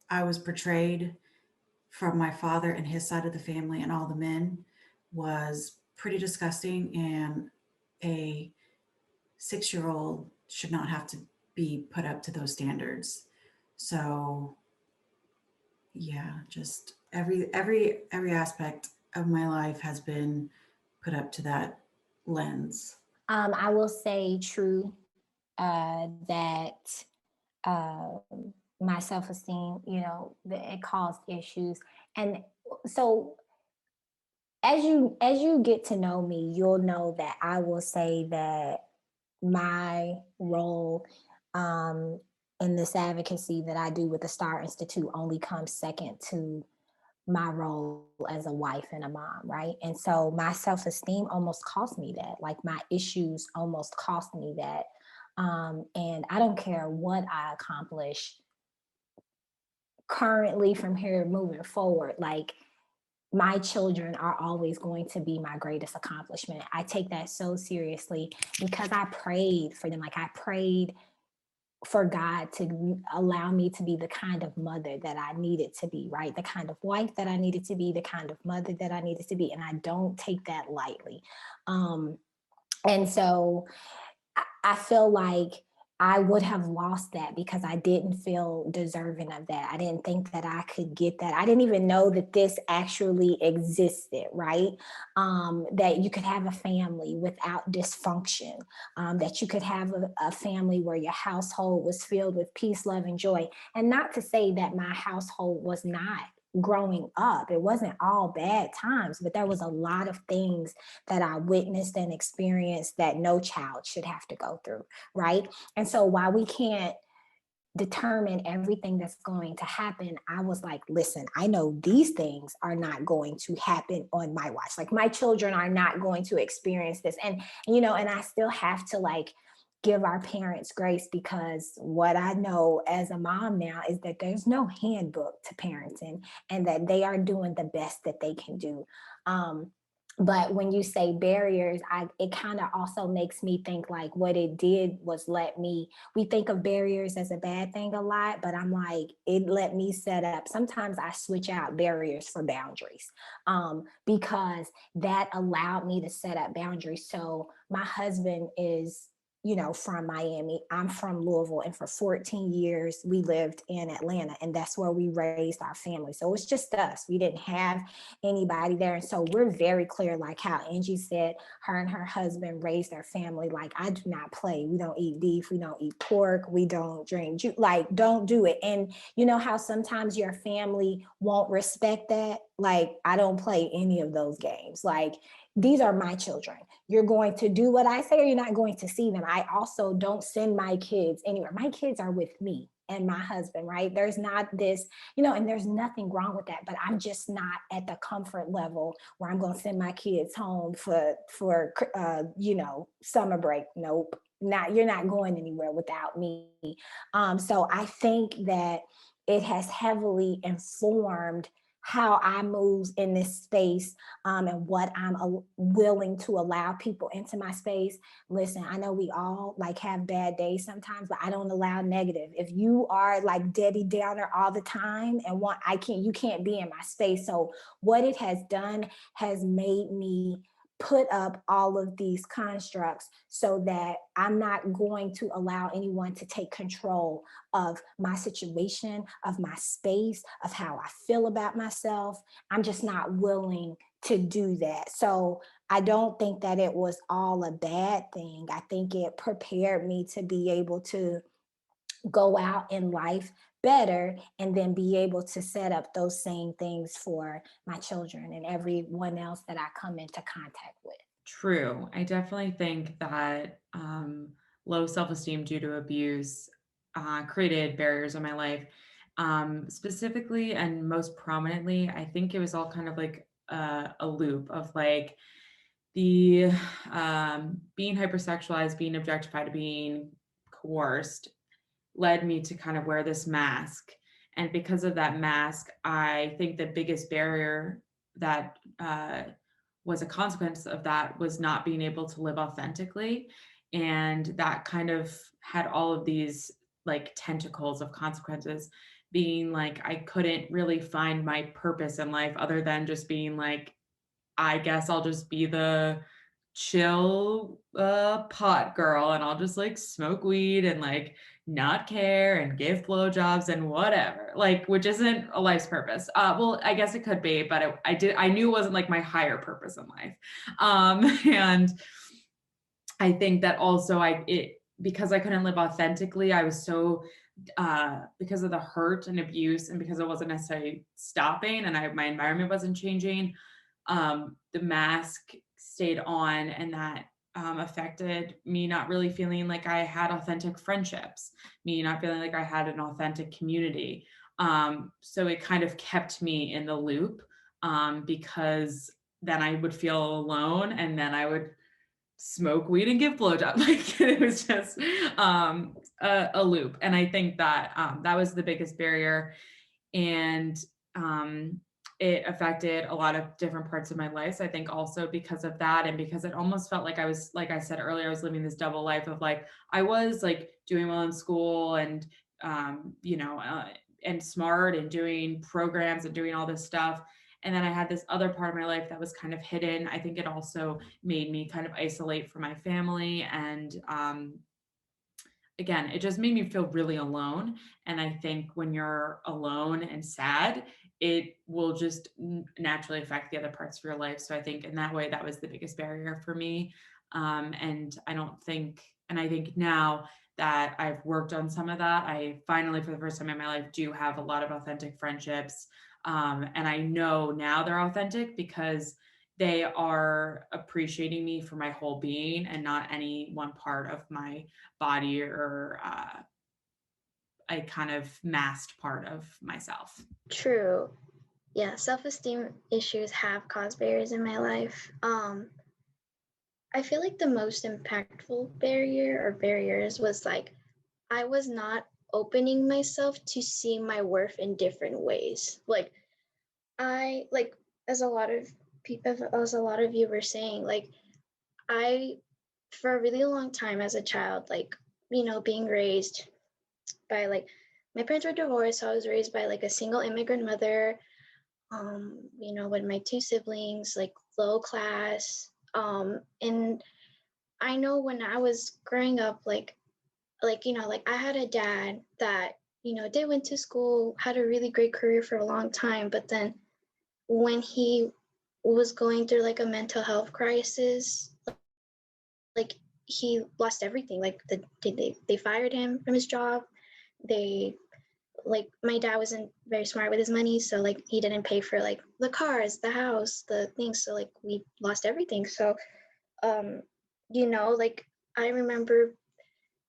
I was portrayed from my father and his side of the family and all the men was pretty disgusting. And a 6-year-old should not have to be put up to those standards. So yeah, just every aspect of my life has been put up to that lens. I will say true that my self-esteem, it caused issues. And so as you get to know me, you'll know that I will say that my role um, in this advocacy that I do with the Starr Institute only comes second to my role as a wife and a mom, right? And so my self-esteem almost cost me that. Like my issues almost cost me that. And I don't care what I accomplish currently from here moving forward. Like my children are always going to be my greatest accomplishment. I take that so seriously because I prayed for them. Like I prayed for God to allow me to be the kind of mother that I needed to be, right? The kind of wife that I needed to be, the kind of mother that I needed to be. And I don't take that lightly. Um, and so I feel like I would have lost that because I didn't feel deserving of that. I didn't think that I could get that. I didn't even know that this actually existed, right? That you could have a family without dysfunction, that you could have a family where your household was filled with peace, love, and joy. And not to say that my household was not growing up. It wasn't all bad times, but there was a lot of things that I witnessed and experienced that no child should have to go through, right? And so while we can't determine everything that's going to happen, I was like, listen, I know these things are not going to happen on my watch. Like my children are not going to experience this. And I still have to like give our parents grace because what I know as a mom now is that there's no handbook to parenting and that they are doing the best that they can do. But when you say barriers, it kind of also makes me think like what it did was we think of barriers as a bad thing a lot, but I'm like, it let me set up. Sometimes I switch out barriers for boundaries because that allowed me to set up boundaries. So my husband is from Miami. I'm from Louisville. And for 14 years, we lived in Atlanta, and that's where we raised our family. So it's just us. We didn't have anybody there. And so we're very clear, like how Angie said, her and her husband raised their family. Like, I do not play. We don't eat beef. We don't eat pork. We don't drink juice. Like, don't do it. And you know how sometimes your family won't respect that? Like, I don't play any of those games. Like, these are my children. You're going to do what I say or you're not going to see them. I also don't send my kids anywhere. My kids are with me and my husband, right? There's not this, and there's nothing wrong with that, but I'm just not at the comfort level where I'm going to send my kids home for summer break. Nope. You're not going anywhere without me. So I think that it has heavily informed how I move in this space and what I'm willing to allow people into my space. Listen, I know we all like have bad days sometimes, but I don't allow negative. If you are like Debbie Downer all the time and you can't be in my space. So what it has done has made me put up all of these constructs so that I'm not going to allow anyone to take control of my situation, of my space, of how I feel about myself. I'm just not willing to do that. So I don't think that it was all a bad thing. I think it prepared me to be able to go out in life better and then be able to set up those same things for my children and everyone else that I come into contact with. True. I definitely think that low self-esteem due to abuse created barriers in my life. Specifically and most prominently, I think it was all kind of like a loop of like the being hypersexualized, being objectified, being coerced led me to kind of wear this mask. And because of that mask, I think the biggest barrier that was a consequence of that was not being able to live authentically. And that kind of had all of these like tentacles of consequences, being like, I couldn't really find my purpose in life other than just being like, I guess I'll just be the chill pot girl and I'll just like smoke weed and like not care and give blowjobs and whatever, like, which isn't a life's purpose. Well, I guess it could be, but I knew it wasn't like my higher purpose in life. And I think that also because I couldn't live authentically, I was so because of the hurt and abuse, and because it wasn't necessarily stopping, and my environment wasn't changing, the mask stayed on, and that affected me not really feeling like I had authentic friendships, me not feeling like I had an authentic community. So it kind of kept me in the loop, because then I would feel alone, and then I would smoke weed and give blowjobs. Like, it was just a loop. And I think that that was the biggest barrier. And it affected a lot of different parts of my life. So I think also because of that, and because it almost felt like I was, like I said earlier, I was living this double life of like, I was like doing well in school, and, and smart, and doing programs and doing all this stuff. And then I had this other part of my life that was kind of hidden. I think it also made me kind of isolate from my family. And again, it just made me feel really alone. And I think when you're alone and sad, it will just naturally affect the other parts of your life. So I think in that way, that was the biggest barrier for me. And I think now that I've worked on some of that, I finally, for the first time in my life, do have a lot of authentic friendships. And I know now they're authentic because they are appreciating me for my whole being, and not any one part of my body, or a kind of masked part of myself. True. Yeah, self-esteem issues have caused barriers in my life. I feel like the most impactful barrier or barriers was like I was not opening myself to see my worth in different ways. Like I like as a lot of people, as a lot of you were saying, like I for a really long time as a child, like being raised by like my parents were divorced, so I was raised by like a single immigrant mother. With my two siblings, like low class. And I know when I was growing up, like I had a dad that did went to school, had a really great career for a long time, but then when he was going through like a mental health crisis, like he lost everything. Like they fired him from his job. They like my dad wasn't very smart with his money, so like he didn't pay for like the cars, the house, the things, so like we lost everything. So like I remember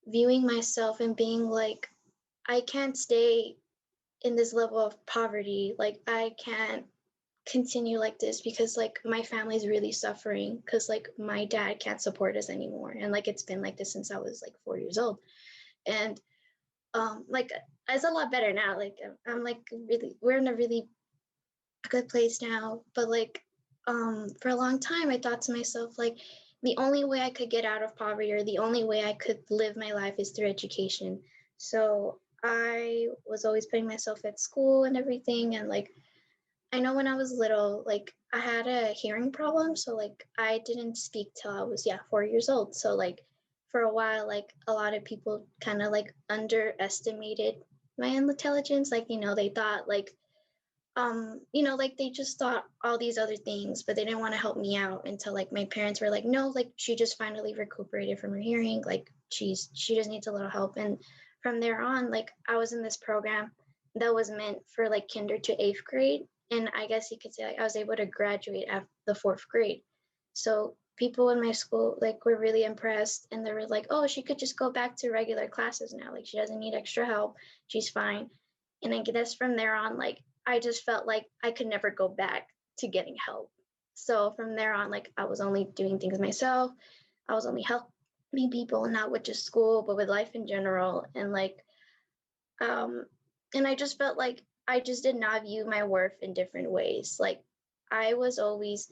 viewing myself and being like, I can't stay in this level of poverty. Like I can't continue like this because like my family's really suffering because like my dad can't support us anymore, and like it's been like this since I was like 4 years old. And like it's a lot better now. Like I'm like really, we're in a really good place now. But like for a long time I thought to myself like the only way I could get out of poverty, or the only way I could live my life, is through education. So I was always putting myself at school and everything. And like I know when I was little, like I had a hearing problem, so like I didn't speak till I was 4 years old. So like for a while, like a lot of people kind of like underestimated my intelligence. Like they thought like like they just thought all these other things, but they didn't want to help me out until like my parents were like, no, like she just finally recuperated from her hearing. Like she just needs a little help. And from there on, like I was in this program that was meant for like kinder to 8th grade. And I guess you could say like I was able to graduate after the 4th grade. So people in my school like were really impressed, and they were like, oh, she could just go back to regular classes now. Like she doesn't need extra help. She's fine. And I guess from there on, like I just felt like I could never go back to getting help. So from there on, like I was only doing things myself. I was only helping people, not with just school, but with life in general. And like, and I just felt like I just did not view my worth in different ways. Like I always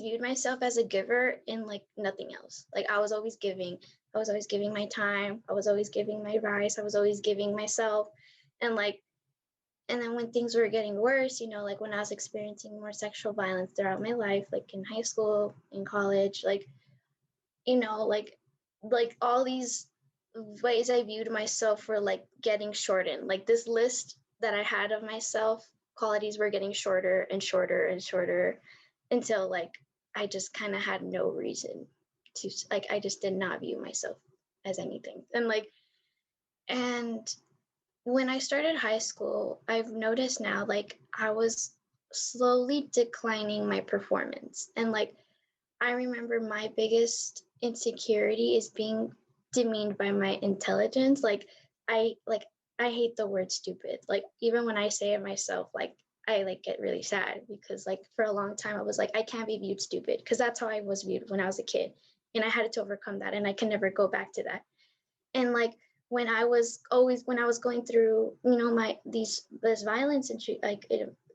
viewed myself as a giver in like nothing else. Like I was always giving. I was always giving my time. I was always giving my advice. I was always giving myself. And then when things were getting worse, like when I was experiencing more sexual violence throughout my life, like in high school, in college, like, like all these ways I viewed myself were like getting shortened. Like this list that I had of myself, qualities were getting shorter and shorter and shorter until like I just kind of had no reason to, like, I just did not view myself as anything. And when I started high school, I've noticed now like I was slowly declining my performance. And like I remember my biggest insecurity is being demeaned by my intelligence. Like I hate the word stupid. Like even when I say it myself, like I like get really sad because like for a long time I was like I can't be viewed stupid because that's how I was viewed when I was a kid. And I had to overcome that and I can never go back to that. And like when I was going through, you know, my this violence and like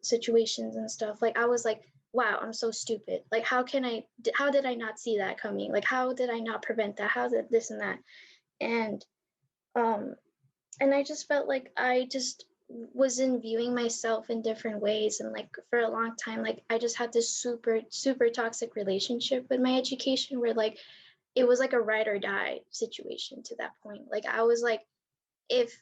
situations and stuff, like I was like, wow, I'm so stupid. Like how did I not see that coming? Like how did I not prevent that? How did this and that? And um and I just felt like I just wasn't viewing myself in different ways. And like for a long time, like I just had this super toxic relationship with my education where like it was like a ride or die situation to that point. Like I was like, if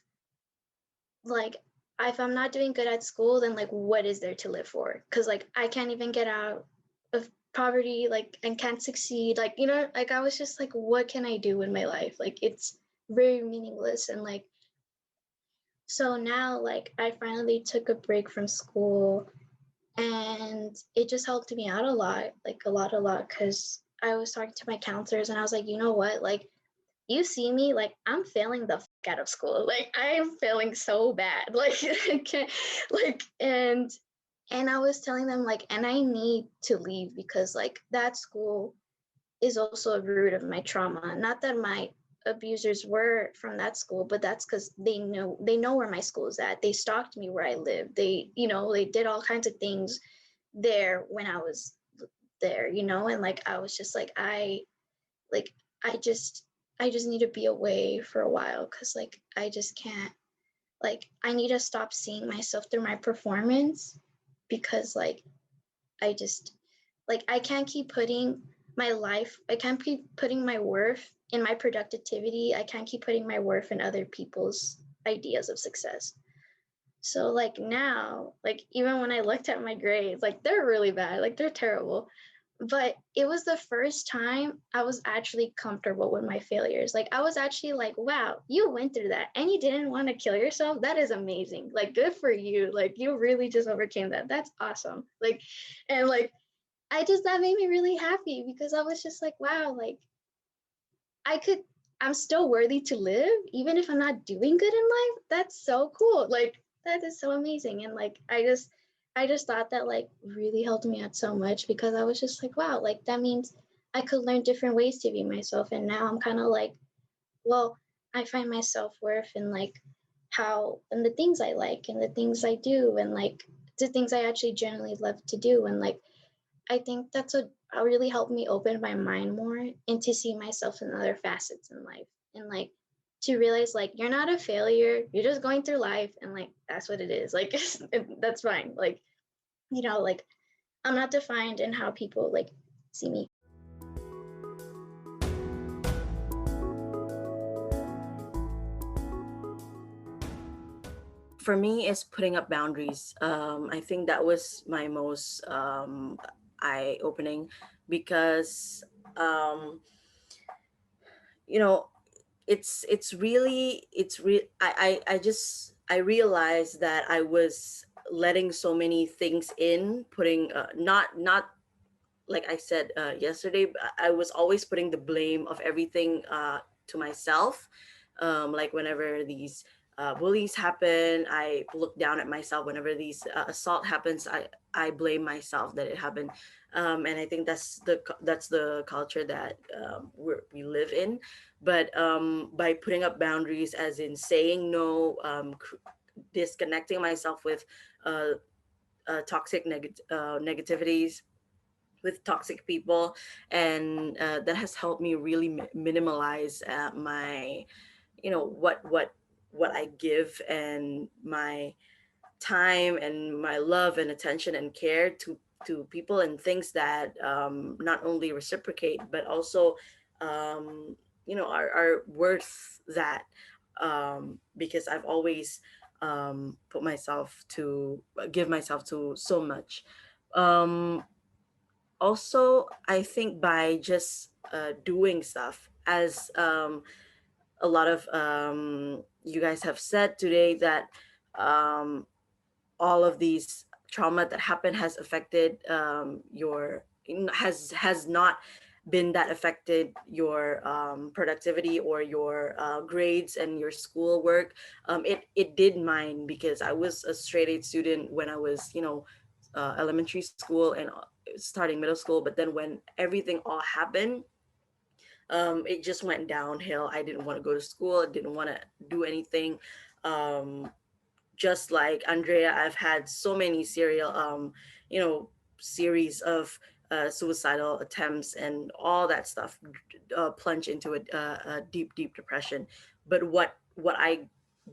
like if I'm not doing good at school, then like what is there to live for? Because like I can't even get out of poverty, like and can't succeed. Like, you know, like I was just like, what can I do in my life? Like it's very meaningless. And like so now like I finally took a break from school and it just helped me out a lot, like a lot, because I was talking to my counselors and I was like, you know what, like you see me, like I'm failing the out of school. Like I am failing so bad. Like I can't, like and I was telling them like, and I need to leave because like that school is also a root of my trauma. Not that my abusers were from that school, but that's because they know where my school is at. They stalked me where I live. They, you know, they did all kinds of things there when I was there, you know, and like I was just like I just I just need to be away for a while because like I just can't, like I need to stop seeing myself through my performance because like I just like I can't keep putting my life, I can't keep putting my worth in my productivity. I can't keep putting my worth in other people's ideas of success. So like now, like even when I looked at my grades, like they're really bad, like they're terrible. But it was the first time I was actually comfortable with my failures. Like I was actually like, wow, you went through that and you didn't want to kill yourself. That is amazing. Like good for you. Like you really just overcame that. That's awesome. Like and like I just that made me really happy because I was just like, wow, like I could I'm still worthy to live even if I'm not doing good in life. That's so cool. Like that is so amazing. And like I just thought that like really helped me out so much because I was just like, wow, like that means I could learn different ways to be myself. And now I'm kind of like, well, I find my self-worth in like how and the things I like and the things I do and like the things I actually genuinely love to do. And like I think that's what really helped me open my mind more and to see myself in other facets in life and like to realize like you're not a failure, you're just going through life and like that's what it is. Like that's fine. Like, you know, like I'm not defined in how people like see me. For me, is putting up boundaries. I think that was my most eye opening because um, you know I realized that I was letting so many things in, putting not like I said yesterday, I was always putting the blame of everything to myself. Like whenever these bullies happen, I look down at myself. Whenever these assault happens, I blame myself that it happened. And I think that's the culture that we live in. But by putting up boundaries, as in saying no, disconnecting myself with uh, toxic negativities, with toxic people, and that has helped me really minimalize my, what I give, and my time and my love and attention and care to people and things that not only reciprocate but also are worth that, because I've always put myself to give myself to so much. um Also, I think by just doing stuff, as a lot of you guys have said today, that um all of these trauma that happened has affected your has not been that affected your productivity or your grades and your school work. It did mine, because I was a straight A student when I was, elementary school and starting middle school. But then when everything all happened, it just went downhill. I didn't want to go to school. I didn't want to do anything. um, just like Andrea, I've had so many you know, series of suicidal attempts and all that stuff, plunge into a deep, deep depression. But what I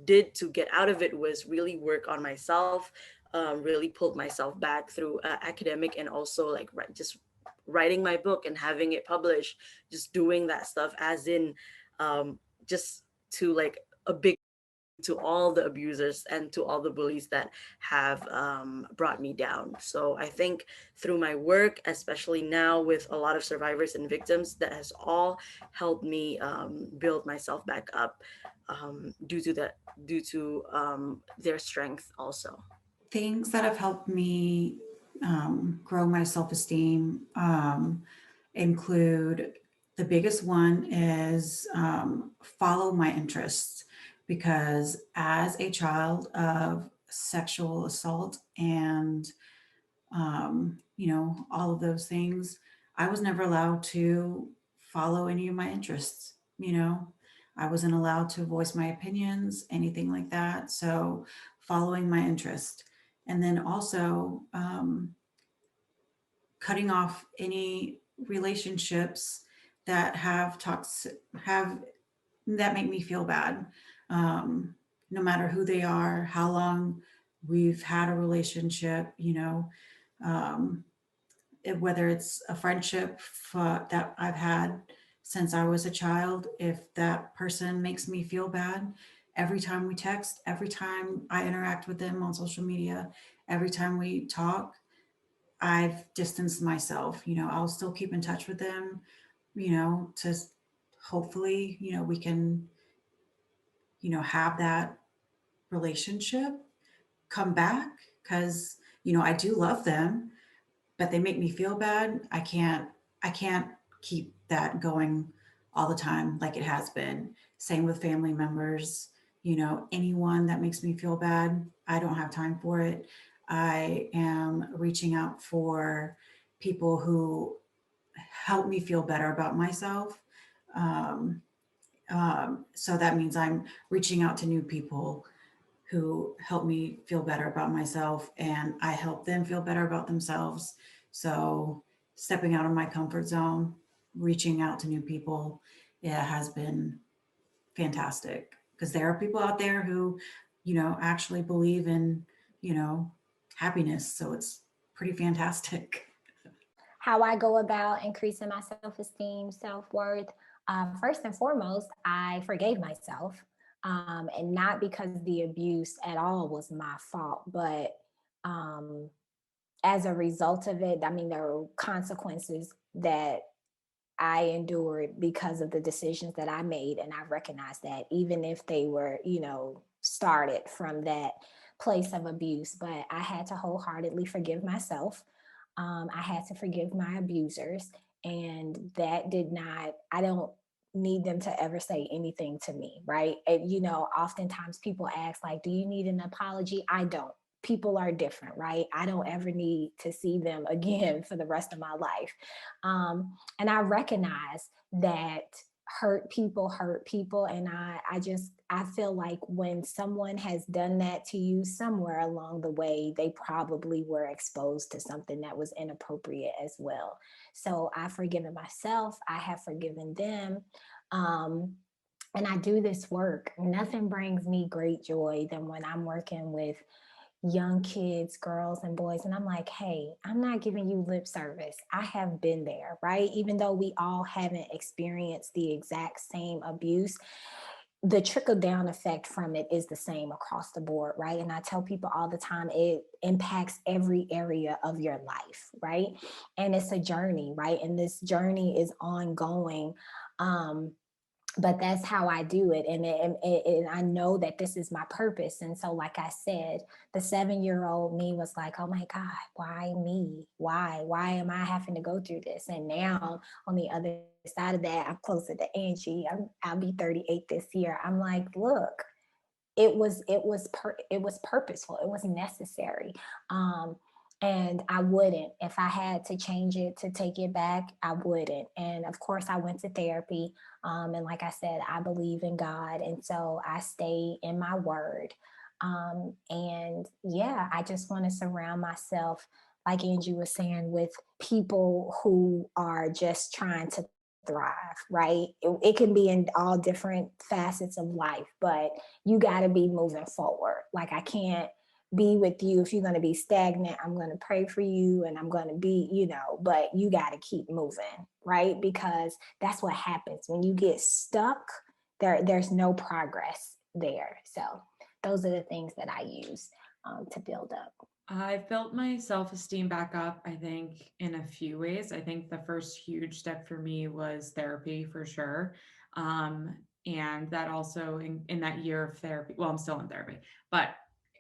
did to get out of it was really work on myself, really pulled myself back through academic, and also like just writing my book and having it published, just doing that stuff, as in just to like a big to all the abusers and to all the bullies that have brought me down. So I think through my work, especially now with a lot of survivors and victims, that has all helped me build myself back up, due to their strength also. Things that have helped me grow my self-esteem include, the biggest one is follow my interests, because as a child of sexual assault and all of those things, I was never allowed to follow any of my interests. I wasn't allowed to voice my opinions, anything like that. So, following my interest. And then also cutting off any relationships that have that make me feel bad, no matter who they are, how long we've had a relationship. Um, whether it's a friendship that I've had since I was a child, if that person makes me feel bad, every time we text, every time I interact with them on social media, every time we talk, I've distanced myself. I'll still keep in touch with them, to hopefully, we can, have that relationship come back, because, I do love them, but they make me feel bad. I can't keep that going all the time like it has been. Same with family members, anyone that makes me feel bad, I don't have time for it. I am reaching out for people who help me feel better about myself. Um, so that means I'm reaching out to new people who help me feel better about myself, and I help them feel better about themselves. So, stepping out of my comfort zone, reaching out to new people, yeah, has been fantastic, because there are people out there who, actually believe in, you know, happiness. So it's pretty fantastic. How I go about increasing my self-esteem, self-worth. First and foremost, I forgave myself. And not because the abuse at all was my fault, but um, as a result of it, I mean, there were consequences that I endured because of the decisions that I made. And I recognize that, even if they were, started from that place of abuse. But I had to wholeheartedly forgive myself. I had to forgive my abusers. And that did not, I don't need them to ever say anything to me, right? And, oftentimes people ask, like, do you need an apology? I don't. People are different, right? I don't ever need to see them again for the rest of my life. And I recognize that hurt people. And I feel like when someone has done that to you somewhere along the way, they probably were exposed to something that was inappropriate as well. So I've forgiven myself, I have forgiven them. um, and I do this work. Nothing brings me great joy than when I'm working with young kids, girls and boys. And I'm like, hey, I'm not giving you lip service. I have been there, right? Even though we all haven't experienced the exact same abuse, the trickle down effect from it is the same across the board, right? And I tell people all the time, it impacts every area of your life, right? And it's a journey, right? And this journey is ongoing. But that's how I do it. And I know that this is my purpose. And so, like I said, the 7-year-old me was like, oh my God, why me? Why am I having to go through this? And now on the other side of that, I'm closer to Anji. I'll be 38 this year. I'm like, look, it was purposeful. It was necessary. And I wouldn't, if I had to change it to take it back, I wouldn't. And of course I went to therapy. And like I said, I believe in God. And so I stay in my word. And yeah, I just want to surround myself, like Angie was saying, with people who are just trying to thrive, right? It can be in all different facets of life, but you got to be moving forward. Like, I can't be with you if you're going to be stagnant. I'm going to pray for you and I'm going to be, but you got to keep moving, right? Because that's what happens when you get stuck. There's no progress there. So those are the things that I use to build up. I've built my self-esteem back up, I think, in a few ways. I think the first huge step for me was therapy, for sure. And that also in that year of therapy, well, I'm still in therapy, but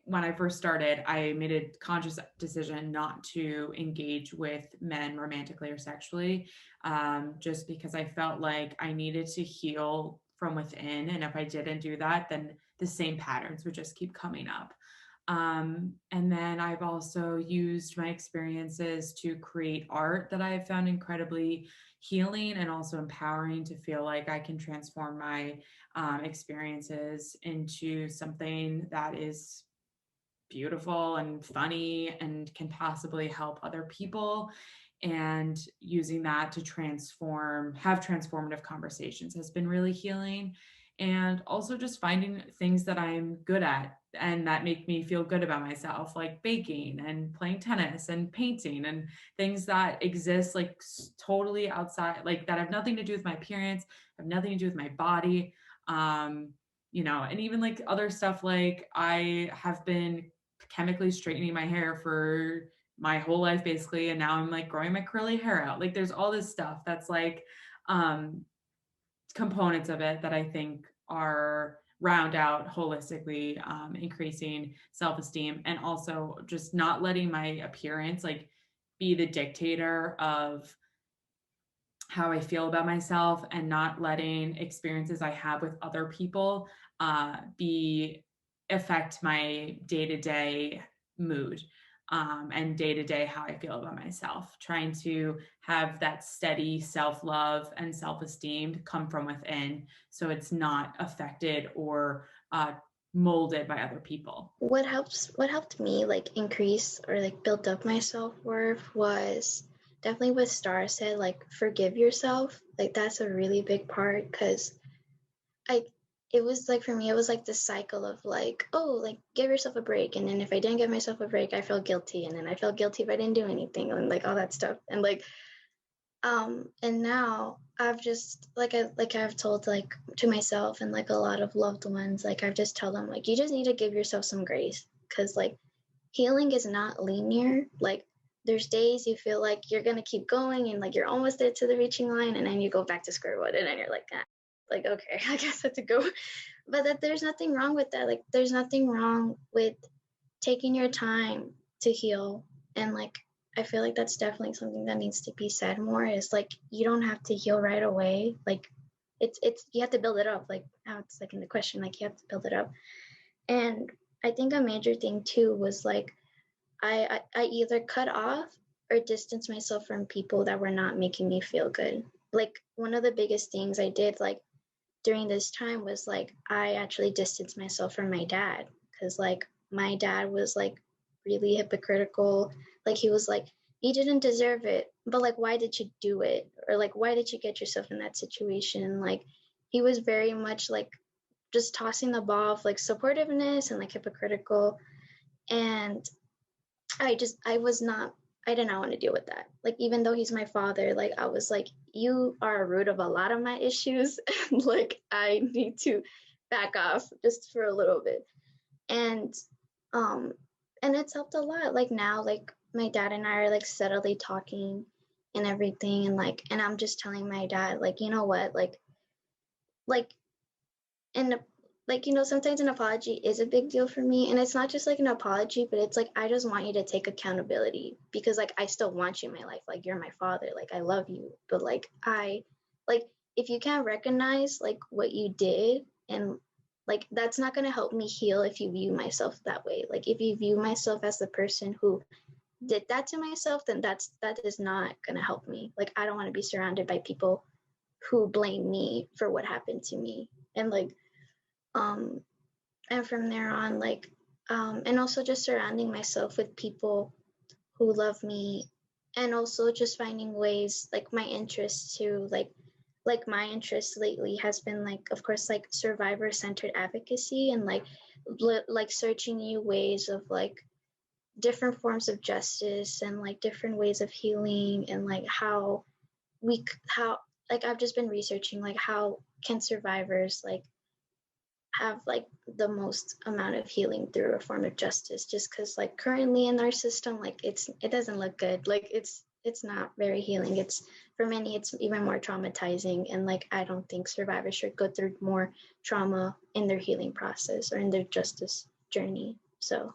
when I first started, I made a conscious decision not to engage with men romantically or sexually, just because I felt like I needed to heal from within. And if I didn't do that, then the same patterns would just keep coming up. And then I've also used my experiences to create art that I've found incredibly healing and also empowering, to feel like I can transform my experiences into something that is beautiful and funny and can possibly help other people. And using that to have transformative conversations has been really healing. And also just finding things that I'm good at and that make me feel good about myself, like baking and playing tennis and painting, and things that exist like totally outside, like that have nothing to do with my appearance, have nothing to do with my body. And even like other stuff, like I have been chemically straightening my hair for my whole life basically, and now I'm like growing my curly hair out. Like there's all this stuff that's like components of it that I think are round out holistically, increasing self-esteem, and also just not letting my appearance like be the dictator of how I feel about myself, and not letting experiences I have with other people affect my day-to-day mood, and day-to-day how I feel about myself. Trying to have that steady self-love and self-esteem come from within, so it's not affected or molded by other people. What helped me like increase or like build up my self-worth was definitely what Starr said, like forgive yourself. Like that's a really big part, because it was like, for me, it was like this cycle of like, oh, like give yourself a break. And then if I didn't give myself a break, I felt guilty. And then I felt guilty if I didn't do anything, and like all that stuff. And like, and now I've just I've told like to myself and like a lot of loved ones, like I've just tell them like, you just need to give yourself some grace, because like healing is not linear. Like there's days you feel like you're gonna keep going and like you're almost there to the reaching line, and then you go back to square one, and then you're like, like, okay, I guess I have to go. But that there's nothing wrong with that. Like there's nothing wrong with taking your time to heal. And like I feel like that's definitely something that needs to be said more, is like you don't have to heal right away. Like it's you have to build it up, like how it's like in the question, like you have to build it up. And I think a major thing too was like I either cut off or distance myself from people that were not making me feel good. Like one of the biggest things I did like during this time was like I actually distanced myself from my dad, because like my dad was like really hypocritical. Like he was like, you didn't deserve it, but like why did you do it, or like why did you get yourself in that situation? Like he was very much like just tossing the ball of like supportiveness and like hypocritical. And I did not want to deal with that. Like, even though he's my father, like, I was like, you are a root of a lot of my issues. And like, I need to back off just for a little bit. And, um, and it's helped a lot. Like now, like my dad and I are like steadily talking and everything. And I'm just telling my dad, like, you know what, like, and like, sometimes an apology is a big deal for me, and it's not just like an apology, but it's like, I just want you to take accountability, because like, I still want you in my life, like, you're my father, like, I love you, but like, like, if you can't recognize like what you did, and like, that's not going to help me heal if you view myself that way. Like, if you view myself as the person who did that to myself, then that is not going to help me. Like, I don't want to be surrounded by people who blame me for what happened to me. And like, um and from there on, like, and also just surrounding myself with people who love me, and also just finding ways, like, my interests too, like my interest lately has been, like, of course, like survivor centered advocacy, and like searching new ways of like different forms of justice, and like different ways of healing, and like how like, I've just been researching like how can survivors like have like the most amount of healing through a form of justice, just because like currently in our system, like, it doesn't look good. Like, it's not very healing. It's, for many, it's even more traumatizing, and like, I don't think survivors should go through more trauma in their healing process or in their justice journey. So